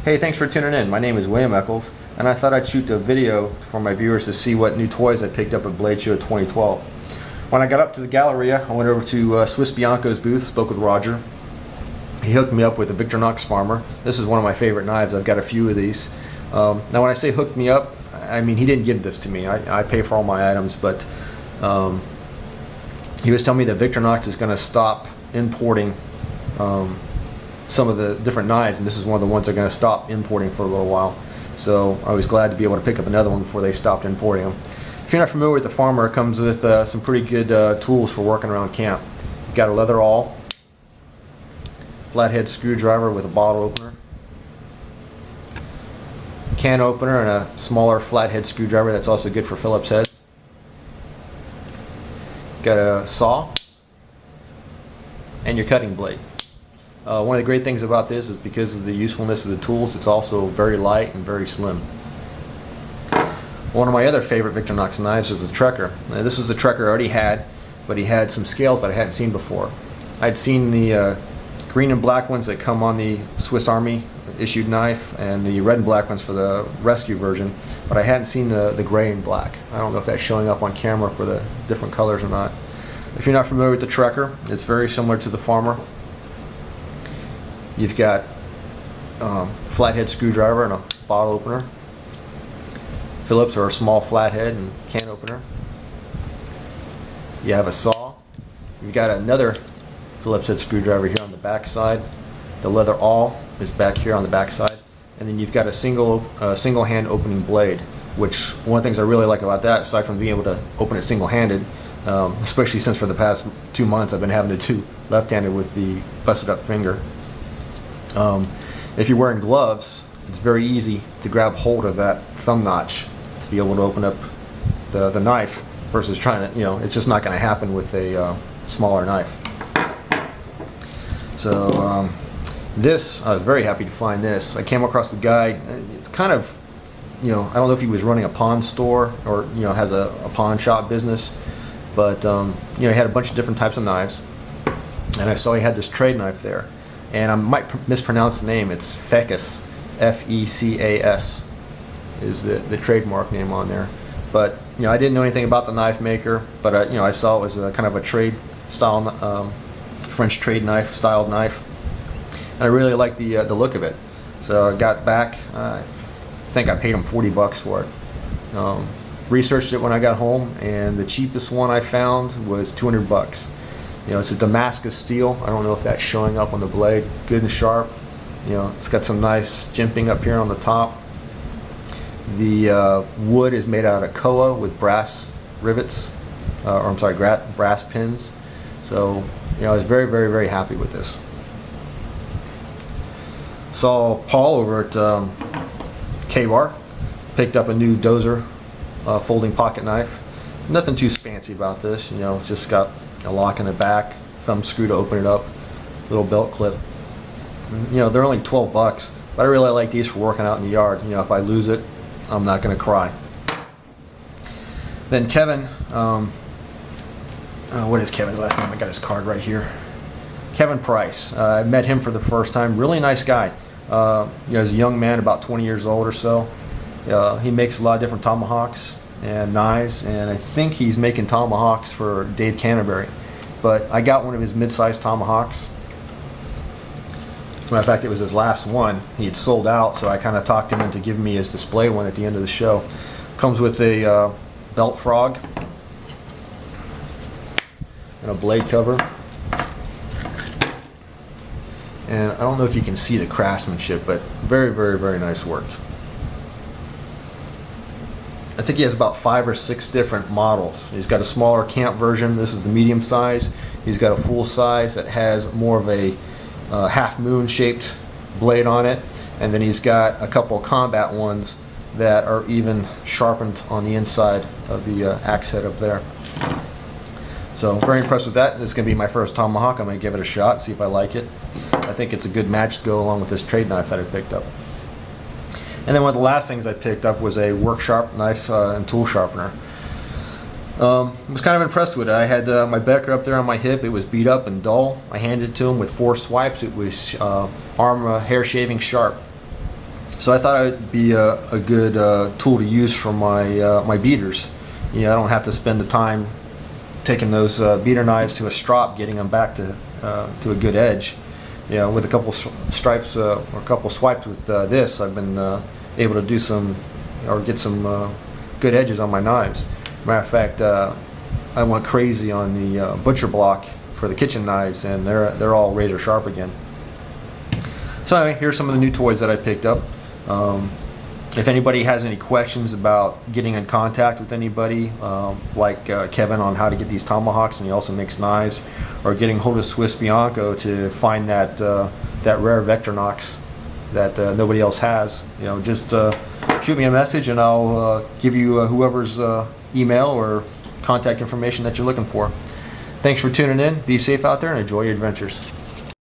Hey, thanks for tuning in. My name is William Eccles, and I thought I'd shoot a video for my viewers to see what new toys I picked up at Bladeshow 2012. When I got up to the Galleria, I went over to Swiss Bianco's booth, spoke with Roger. He hooked me up with a Victorinox Farmer. This is one of my favorite knives. I've got a few of these. Now when I say hooked me up, I mean he didn't give this to me. I pay for all my items, but he was telling me that Victorinox is going to stop importing some of the different knives, and this is one of the ones they're going to stop importing for a little while. So I was glad to be able to pick up another one before they stopped importing them. If you're not familiar with the Farmer, it comes with some pretty good tools for working around camp. You've got a leather awl, flathead screwdriver with a bottle opener, can opener, and a smaller flathead screwdriver that's also good for Phillips heads. Got a saw and your cutting blade. One of the great things about this is because of the usefulness of the tools, it's also very light and very slim. One of my other favorite Victorinox knives is the Trekker. Now, this is the Trekker I already had, but he had some scales that I hadn't seen before. I'd seen the green and black ones that come on the Swiss Army issued knife and the red and black ones for the rescue version, but I hadn't seen the gray and black. I don't know if that's showing up on camera for the different colors or not. If you're not familiar with the Trekker, it's very similar to the Farmer. You've got flathead screwdriver and a bottle opener, Phillips or a small flathead and can opener. You have a saw. You've got another Phillips head screwdriver here on the back side. The leather awl is back here on the back side, and then you've got a single hand opening blade, which one of the things I really like about that, aside from being able to open it single-handed, especially since for the past 2 months I've been having to do left-handed with the busted up finger. If you're wearing gloves, it's very easy to grab hold of that thumb notch to be able to open up the knife versus trying to, it's just not going to happen with a smaller knife. So this, I was very happy to find this. I came across the guy. It's kind of, I don't know if he was running a pawn store or has a pawn shop business, but he had a bunch of different types of knives, and I saw he had this trade knife there. And I might mispronounce the name. It's Fecas, F-E-C-A-S is the trademark name on there. But I didn't know anything about the knife maker, but I saw it was a kind of a trade style, French trade knife styled knife, and I really liked the look of it. So I got back. I think I paid him 40 bucks for it. Researched it when I got home, and the cheapest one I found was 200 bucks. It's a Damascus steel. I don't know if that's showing up on the blade. Good and sharp. It's got some nice jimping up here on the top. The wood is made out of koa with brass rivets, brass pins. So, I was very, very, very happy with this. Saw Paul over at K-Bar. Picked up a new Dozer folding pocket knife. Nothing too fancy about this. It's just got a lock in the back, thumb screw to open it up, little belt clip. They're only 12 bucks, but I really like these for working out in the yard. If I lose it, I'm not going to cry. Then Kevin, what is Kevin's last name? I got his card right here. Kevin Price. I met him for the first time. Really nice guy. He's a young man, about 20 years old or so. He makes a lot of different tomahawks and knives, and I think he's making tomahawks for Dave Canterbury. But I got one of his mid-sized tomahawks. As a matter of fact, it was his last one. He had sold out, so I kind of talked him into giving me his display one at the end of the show. Comes with a belt frog and a blade cover. And I don't know if you can see the craftsmanship, but very, very, very nice work. I think he has about 5 or 6 different models. He's got a smaller camp version. This is the medium size. He's got a full size that has more of a half moon shaped blade on it. And then he's got a couple combat ones that are even sharpened on the inside of the axe head up there. So very impressed with that. This is going to be my first tomahawk. I'm going to give it a shot, see if I like it. I think it's a good match to go along with this trade knife that I picked up. And then one of the last things I picked up was a work sharp knife and tool sharpener. I was kind of impressed with it. I had my Becker up there on my hip. It was beat up and dull. I handed it to him with 4 swipes. It was arm hair shaving sharp. So I thought it would be a good tool to use for my my beaters. I don't have to spend the time taking those beater knives to a strop, getting them back to a good edge. With a couple stripes or a couple swipes with this, I've been able to do some or get some good edges on my knives. Matter of fact, I went crazy on the butcher block for the kitchen knives, and they're all razor sharp again. So anyway, here's some of the new toys that I picked up. If anybody has any questions about getting in contact with anybody, like Kevin on how to get these tomahawks, and he also makes knives, or getting hold of Swiss Bianco to find that rare Vectornox that nobody else has, just shoot me a message and I'll give you whoever's email or contact information that you're looking for. Thanks for tuning in. Be safe out there and enjoy your adventures.